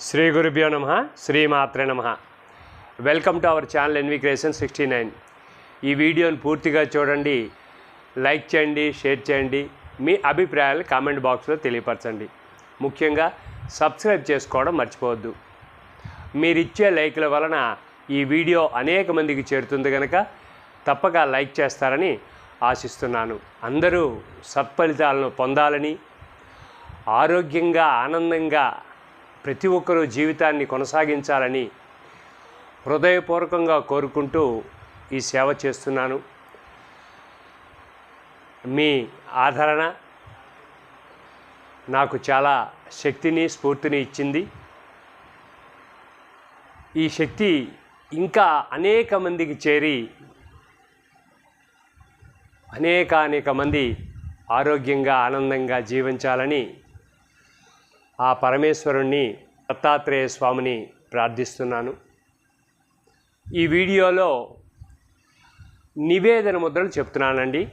శ్రీ గురుభ్యో నమః శ్రీమాత్రే నమః. Welcome to our channel N V creation 69. ఈ వీడియోని పూర్తిగా చూడండి, లైక్ చేయండి, షేర్ చేయండి, మీ అభిప్రాయాలు కామెంట్ బాక్స్లో తెలియపరచండి. ముఖ్యంగా సబ్స్క్రైబ్ చేసుకోవడం మర్చిపోవద్దు. మీరిచ్చే లైక్ల వలన ఈ వీడియో అనేక మందికి చేరుతుంది కనుక తప్పక లైక్ చేస్తారని ఆశిస్తున్నాను. అందరూ సత్ఫలితాలను పొందాలని, ఆరోగ్యంగా ఆనందంగా ప్రతి ఒక్కరూ జీవితాన్ని కొనసాగించాలని హృదయపూర్వకంగా కోరుకుంటూ ఈ సేవ చేస్తున్నాను. మీ ఆదరణ నాకు చాలా శక్తిని, స్ఫూర్తిని ఇచ్చింది. ఈ శక్తి ఇంకా అనేక మందికి చేరి అనేక మంది ఆరోగ్యంగా ఆనందంగా జీవించాలని ఆ పరమేశ్వరుణ్ణి, దత్తాత్రేయ స్వామిని ప్రార్థిస్తున్నాను. ఈ వీడియోలో నివేదన ముద్రలు చెప్తున్నానండి.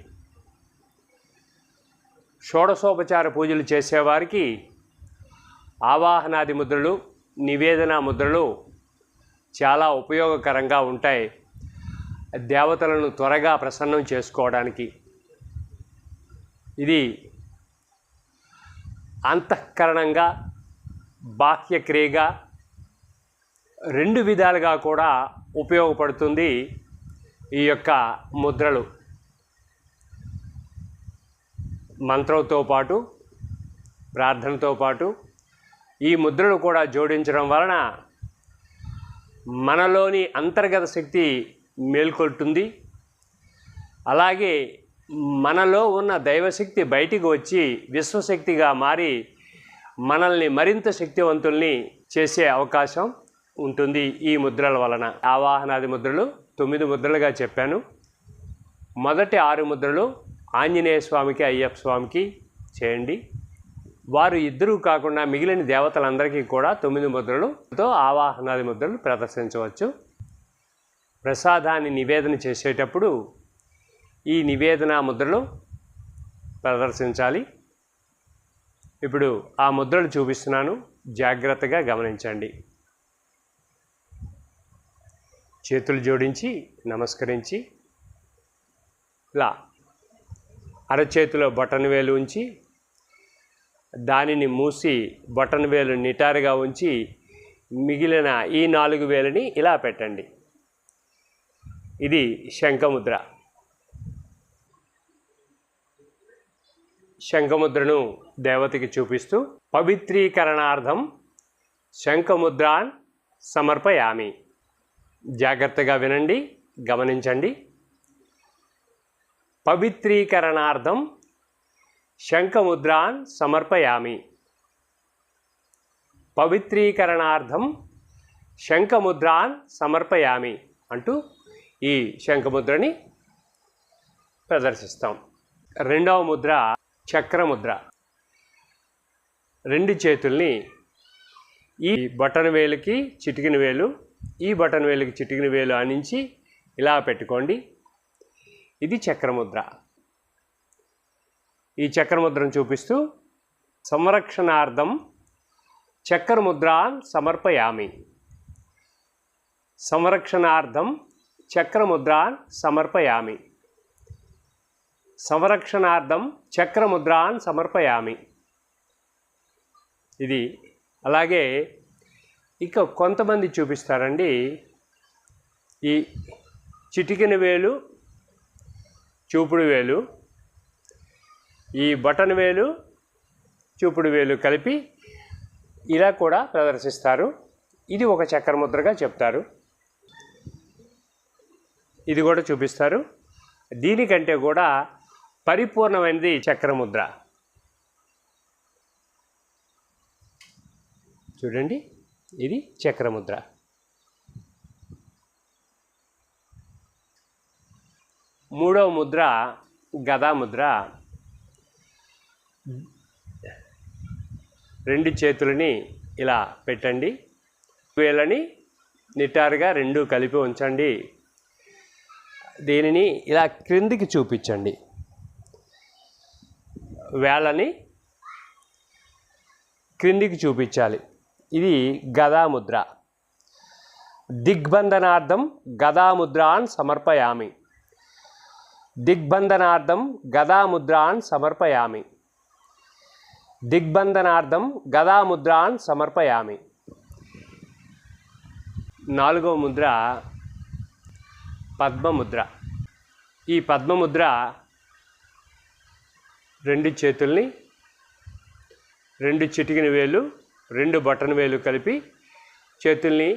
షోడశోపచార పూజలు చేసేవారికి ఆవాహనాది ముద్రలు, నివేదన ముద్రలు చాలా ఉపయోగకరంగా ఉంటాయి. దేవతలను త్వరగా ప్రసన్నం చేసుకోవడానికి ఇది అంతఃకరణంగా, బాహ్యక్రియగా రెండు విధాలుగా కూడా ఉపయోగపడుతుంది ఈ యొక్క ముద్రలు. మంత్రంతో పాటు, ప్రార్థనతో పాటు ఈ ముద్రలు కూడా జోడించడం వలన మనలోని అంతర్గత శక్తి మేల్కొల్టుంది. అలాగే మనలో ఉన్న దైవశక్తి బయటికి వచ్చి విశ్వశక్తిగా మారి మనల్ని మరింత శక్తివంతుల్ని చేసే అవకాశం ఉంటుంది ఈ ముద్రల వలన. ఆవాహనాది ముద్రలు 9 ముద్రలుగా చెప్పాను. మొదటి 6 ముద్రలు ఆంజనేయ స్వామికి, అయ్యప్ప స్వామికి చేయండి. వారు ఇద్దరూ కాకుండా మిగిలిన దేవతలందరికీ కూడా 9 ముద్రలతో ఆవాహనాది ముద్రలు ప్రదర్శించవచ్చు. ప్రసాదాన్ని నివేదన చేసేటప్పుడు ఈ నివేదన ముద్రలు ప్రదర్శించాలి. ఇప్పుడు ఆ ముద్రలు చూపిస్తున్నాను, జాగ్రత్తగా గమనించండి. చేతులు జోడించి నమస్కరించి ఇలా అరచేతిలో బొటన వేలు ఉంచి దానిని మూసి బొటన వేలు నిటారుగా ఉంచి మిగిలిన ఈ 4 వేలని ఇలా పెట్టండి. ఇది శంఖముద్ర. శంఖముద్రను దేవతకి చూపిస్తూ పవిత్రీకరణార్థం శంఖముద్రాన్ సమర్పయామి. జాగ్రత్తగా వినండి, గమనించండి. పవిత్రీకరణార్థం శంఖముద్రాన్ సమర్పయామి. పవిత్రీకరణార్థం శంఖముద్రాన్ సమర్పయామి అంటూ ఈ శంఖముద్రని ప్రదర్శిస్తాం. రెండవ ముద్ర చక్రముద్ర. 2 చేతుల్ని ఈ బటన్ వేలుకి చిటికిన వేలు, ఈ బటన్ వేలుకి చిటికిన వేలు ఆనించి ఇలా పెట్టుకోండి. ఇది చక్రముద్ర. ఈ చక్రముద్రను చూపిస్తూ సంరక్షణార్థం చక్రముద్రాన్ సమర్పయామి. సంరక్షణార్థం చక్రముద్రాన్ సమర్పయామి. సంరక్షణార్థం చక్రముద్రాన్ సమర్పయామి. ఇది అలాగే ఇక కొంతమంది చూపిస్తారండి. ఈ చిటికెన వేలు, చూపుడు వేలు, ఈ బటన్ వేలు, చూపుడు వేలు కలిపి ఇలా కూడా ప్రదర్శిస్తారు. ఇది ఒక చక్రముద్రగా చెప్తారు. ఇది కూడా చూపిస్తారు. దీనికంటే కూడా పరిపూర్ణమైనది చక్రముద్ర. చూడండి, ఇది చక్రముద్ర. మూడవ ముద్ర గదాముద్ర. 2 చేతులని ఇలా పెట్టండి. వేలని నిటారుగా 2 కలిపి ఉంచండి. దీనిని ఇలా క్రిందికి చూపించండి. వేళ్ళని క్రిందికి చూపించాలి. ఇది గదాముద్ర. దిగ్బంధనార్థం గదాముద్రాన్ సమర్పయామి. దిగ్బంధనార్థం గదాముద్రాన్ సమర్పయామి. దిగ్బంధనార్థం గదాముద్రాన్ సమర్పయామి. నాలుగవ ముద్ర పద్మముద్ర. ఈ పద్మముద్ర రెండు చేతుల్ని, రెండు చిటికిన వేలు, రెండు బటన్ వేలు కలిపి చేతుల్ని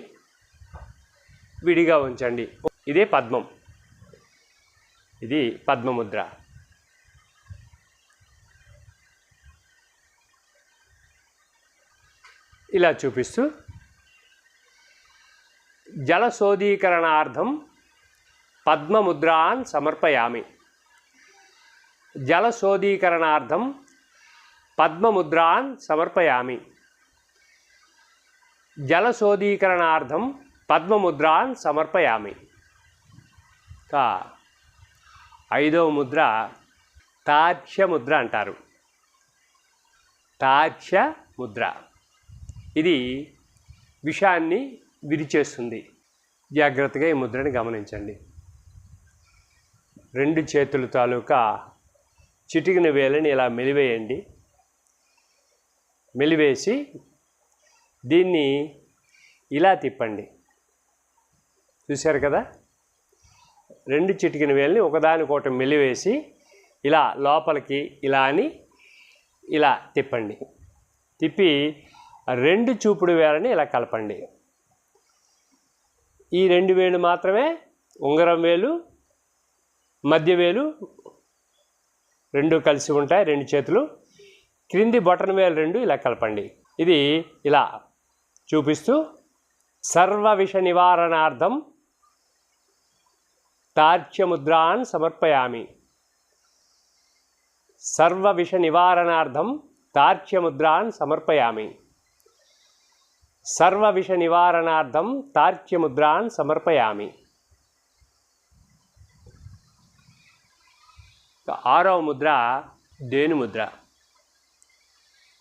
విడిగా ఉంచండి. ఇదే పద్మం. ఇది పద్మముద్ర. ఇలా చూపిస్తూ జలశోధీకరణార్థం పద్మముద్రాన్ సమర్పయామి. జలశోధీకరణార్థం పద్మముద్రాన్ సమర్పయామి. జలశోధీకరణార్థం పద్మముద్రాన్ సమర్పయామి. ఐదవ ముద్ర తార్క్ష్యముద్ర అంటారు. తార్క్ష్యముద్ర ఇది విషాన్ని విరిచేస్తుంది. జాగ్రత్తగా ఈ ముద్రని గమనించండి. రెండు చేతుల తాలూకా చిటికిన వేలని ఇలా మెలివేయండి. మెలివేసి దీన్ని ఇలా తిప్పండి. చూశారు కదా, రెండు చిటికిన వేలని ఒకదానికొకటి మెలివేసి ఇలా లోపలికి ఇలా అని ఇలా తిప్పండి. తిప్పి రెండు చూపుడు వేలని ఇలా కలపండి. ఈ రెండు వేలు మాత్రమే, ఉంగరం వేలు మధ్య వేలు రెండు కలిసి ఉంటాయి, రెండు చేతులు. క్రింది బటన్ వేలు రెండు ఇలా కలపండి. ఇది ఇలా చూపిస్తూ సర్వ విష నివారణార్థం తార్క్ష్యముద్రాన్ సమర్పయామి. సర్వ విష నివారణార్థం తార్క్ష్యముద్రాన్ సమర్పయామి. సర్వ విష నివారణార్థం తార్క్ష్యముద్రాన్ సమర్పయామి. ఆరవ ముద్ర ధేనుముద్ర.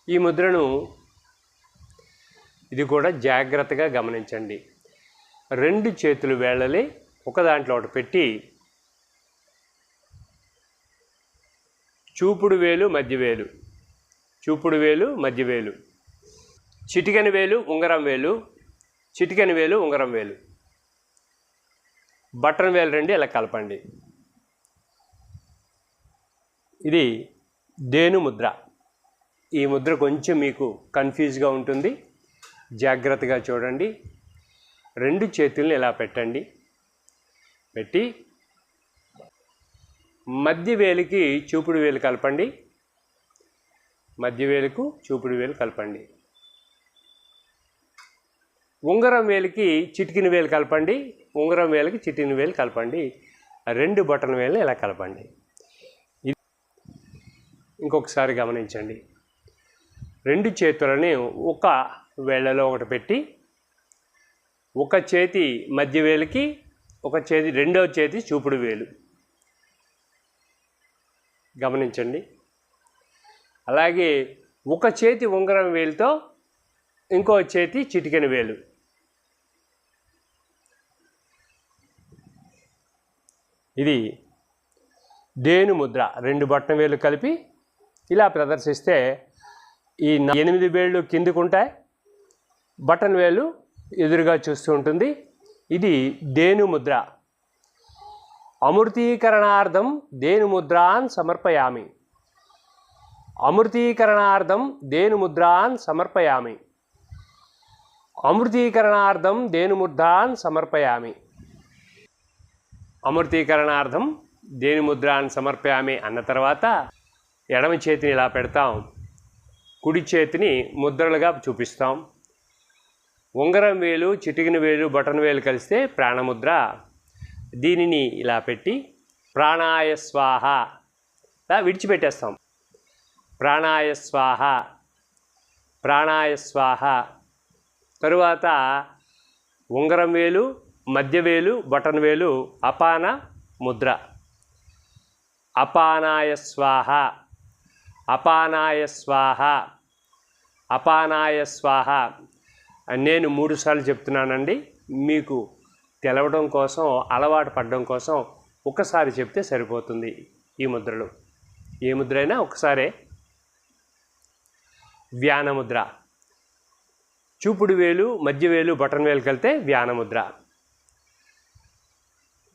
ఈ ముద్రను ఇది కూడా జాగ్రత్తగా గమనించండి. రెండు చేతులు వేళ్ళని ఒక దాంట్లో ఒకటి పెట్టి చూపుడు వేలు మధ్య వేలు, చూపుడు వేలు మధ్య వేలు, చిటికెన వేలు ఉంగరం వేలు, చిటికెన వేలు ఉంగరం వేలు, బటన్ వేలు రెండు ఇలా కలపండి. ఇది ధేను ముద్ర. ఈ ముద్ర కొంచెం మీకు కన్ఫ్యూజ్గా ఉంటుంది, జాగ్రత్తగా చూడండి. రెండు చేతుల్ని ఇలా పెట్టండి. పెట్టి మధ్య వేలికి చూపుడు వేలు కలపండి. మధ్య వేలుకు చూపుడు వేలు కలపండి. ఉంగరం వేలికి చిటికిన వేలు కలపండి. ఉంగరం వేలికి చిటికిన వేలు కలపండి. రెండు బటన్ వేలని ఇలా కలపండి. ఇంకొకసారి గమనించండి. రెండు చేతులని ఒక వేళ్ళలో ఒకటి పెట్టి ఒక చేతి మధ్య వేలికి, ఒక చేతి రెండవ చేతి చూపుడు వేలు గమనించండి. అలాగే ఒక చేతి ఉంగరం వేలుతో ఇంకో చేతి చిటికెన వేలు. ఇది ధేను ముద్ర. రెండు బటన్ వేలు కలిపి ఇలా ప్రదర్శిస్తే ఈ 8 వేళ్ళు కిందికుంటాయి, బటన్ వేలు ఎదురుగా చూస్తూ ఉంటుంది. ఇది ధేను ముద్ర. అమృతీకరణార్థం ధేను ముద్రాన్ సమర్పయామి. అమృతీకరణార్థం ధేను ముద్రాన్ సమర్పయామి. అమృతీకరణార్థం ధేను ముద్రాన్ సమర్పయామి. అమృతీకరణార్థం ధేను ముద్రాన్ సమర్పయామి అన్న తర్వాత ఎడమ చేతిని ఇలా పెడతాం, కుడి చేతిని ముద్రలుగా చూపిస్తాం. ఉంగరం వేలు, చిటికిన వేలు, బటన్ వేలు కలిస్తే ప్రాణముద్ర. దీనిని ఇలా పెట్టి ప్రాణాయ స్వాహ విడిచిపెట్టేస్తాం. ప్రాణాయ స్వాహ, ప్రాణాయ స్వాహ. తరువాత ఉంగరం వేలు, మధ్య వేలు, బటన్ వేలు అపాన ముద్ర. అపానాయ స్వాహ, అపానాయ స్వాహ, అపానాయ స్వాహ. నేను 3 సార్లు చెప్తున్నానండి. మీకు తెలవడం కోసం, అలవాటు పడడం కోసం ఒకసారి చెప్తే సరిపోతుంది. ఈ ముద్రలు ఏ ముద్ర అయినా ఒకసారే. వ్యానముద్ర, చూపుడు వేలు, మధ్య వేలు, బటన్ వేలు కలితే వ్యానముద్ర.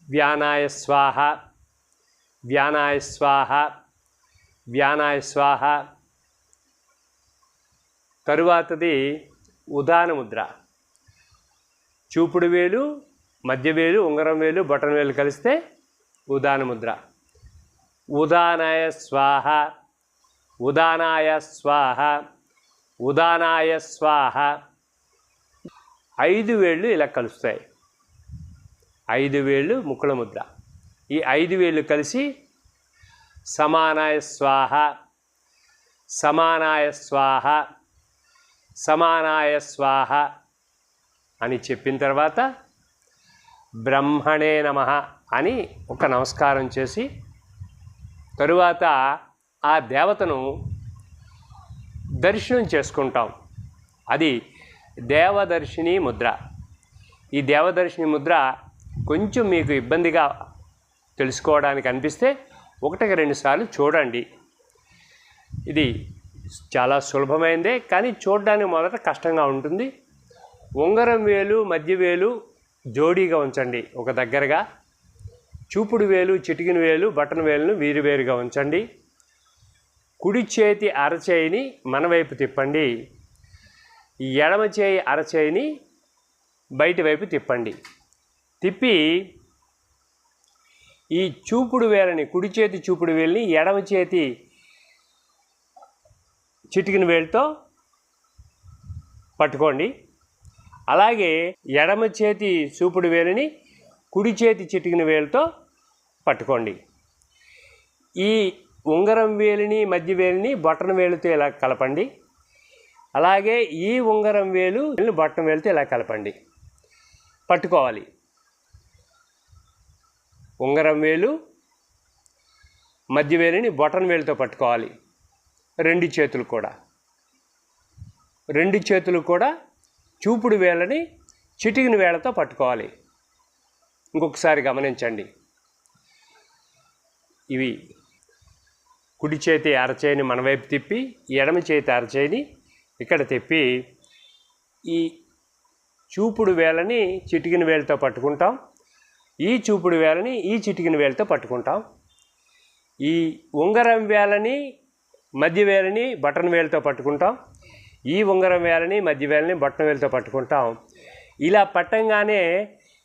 వ్యానాయ స్వాహ, వ్యానాయ స్వాహ, వ్యానాయ స్వాహ. తరువాతది ఉదాన ముద్ర. చూపుడు వేలు, మధ్య వేలు, ఉంగరం వేలు, బటన్ వేలు కలిస్తే ఉదాన ముద్ర. ఉదానాయ స్వాహ, ఉదానాయ స్వాహ, ఉదానాయ స్వాహ. 5 వేళ్ళు ఇలా కలుస్తాయి. 5 వేళ్ళు ముక్కుల ముద్ర. ఈ 5 వేళ్ళు కలిసి సమానాయ స్వాహ, సమానాయ స్వాహ, సమానాయ స్వాహ అని చెప్పిన తర్వాత బ్రహ్మణే నమః అని ఒక నమస్కారం చేసి తరువాత ఆ దేవతను దర్శనం చేసుకుంటాం. అది దేవదర్శిని ముద్ర. ఈ దేవదర్శిని ముద్ర కొంచెం మీకు ఇబ్బందిగా తెలుసుకోవడానికి అనిపిస్తే 1-2 సార్లు చూడండి. ఇది చాలా సులభమైనదే, కానీ చూడడానికి మొదట కష్టంగా ఉంటుంది. ఉంగరం వేలు, మధ్య వేలు జోడీగా ఉంచండి ఒక దగ్గరగా. చూపుడు వేలు, చిటికిన వేలు, బటన్ వేలును వేరువేరుగా ఉంచండి. కుడి చేతి అరచేయిని మన వైపు తిప్పండి. ఎడమ చేయి అరచేయిని బయటి వైపు తిప్పండి. తిప్పి ఈ చూపుడు వేలని, కుడి చేతి చూపుడు వేలిని ఎడమ చేతి చిటికిన వేలుతో పట్టుకోండి. అలాగే ఎడమ చేతి చూపుడు వేలిని కుడి చేతి చిటికిన వేలుతో పట్టుకోండి. ఈ ఉంగరం వేలిని, మధ్య వేలిని బటన్ వేలుతో ఇలా కలపండి. అలాగే ఈ ఉంగరం వేలు బటన్ వేలుతో ఇలా కలపండి. పట్టుకోవాలి. ఉంగరం వేలు, మధ్య వేలిని బటన్ వేలుతో పట్టుకోవాలి. 2 చేతులు కూడా చూపుడు వేలని చిటికిన వేలతో పట్టుకోవాలి. ఇంకొకసారి గమనించండి. ఇవి కుడి చేతి అరచేయిని మన వైపు తిప్పి, ఎడమ చేతి అరచేయిని ఇక్కడ తిప్పి ఈ చూపుడు వేలని చిటికిన వేలతో పట్టుకుంటాం. ఈ చూపుడు వేలని ఈ చిటికిన వేలతో పట్టుకుంటాం. ఈ ఉంగరం వేలని, మధ్య వేలని బటన్ వేలతో పట్టుకుంటాం. ఈ ఉంగరం వేలని, మధ్య వేలని బటన్ వేలతో పట్టుకుంటాం. ఇలా పట్టంగానే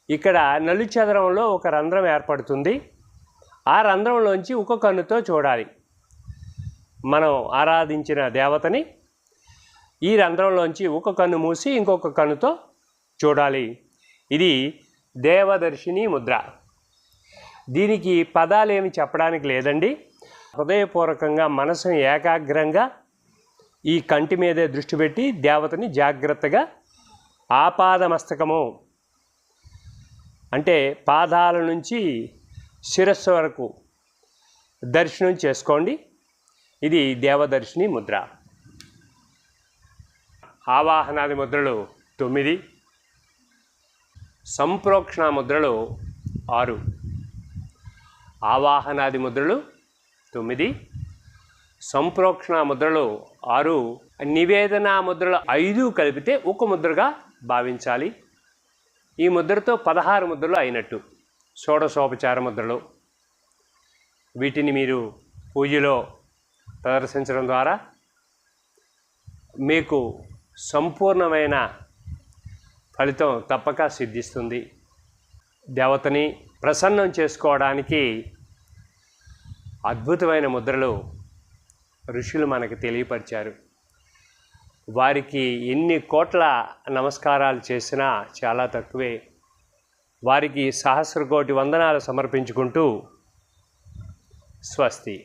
ఇక్కడ నలుచదరంలో ఒక రంధ్రం ఏర్పడుతుంది. ఆ రంధ్రంలోంచి ఒక కన్నుతో చూడాలి. మనం ఆరాధించిన దేవతని ఈ రంధ్రంలోంచి ఒక కన్ను మూసి ఇంకొక కన్నుతో చూడాలి. ఇది దేవదర్శిని ముద్ర. దీనికి పదాలేమి చెప్పడానికి లేదండి. హృదయపూర్వకంగా మనసును ఏకాగ్రంగా ఈ కంటి మీదే దృష్టి పెట్టి దేవతని జాగ్రత్తగా ఆపాదమస్తకము అంటే పాదాల నుంచి శిరస్సు వరకు దర్శనం చేసుకోండి. ఇది దేవదర్శిని ముద్ర. ఆవాహనాది ముద్రలు 9, సంప్రోక్షణ ముద్రలు 6. ఆవాహనాది ముద్రలు 9, సంప్రోక్షణ ముద్రలు 6, నివేదన ముద్రలు 5 కలిపితే ఒక ముద్రగా భావించాలి. ఈ ముద్రతో 16 ముద్రలు అయినట్టు. షోడశోపచార ముద్రలు. వీటిని మీరు పూజలో ప్రదర్శించడం ద్వారా మీకు సంపూర్ణమైన ఫలితం తప్పక సిద్ధిస్తుంది. దేవతని ప్రసన్నం చేసుకోవడానికి అద్భుతమైన ముద్రలు ఋషులు మనకు తెలియపరిచారు. వారికి ఎన్ని కోట్ల నమస్కారాలు చేసినా చాలా తక్కువే. వారికి సహస్రకోటి వందనాలు సమర్పించుకుంటూ స్వస్తి.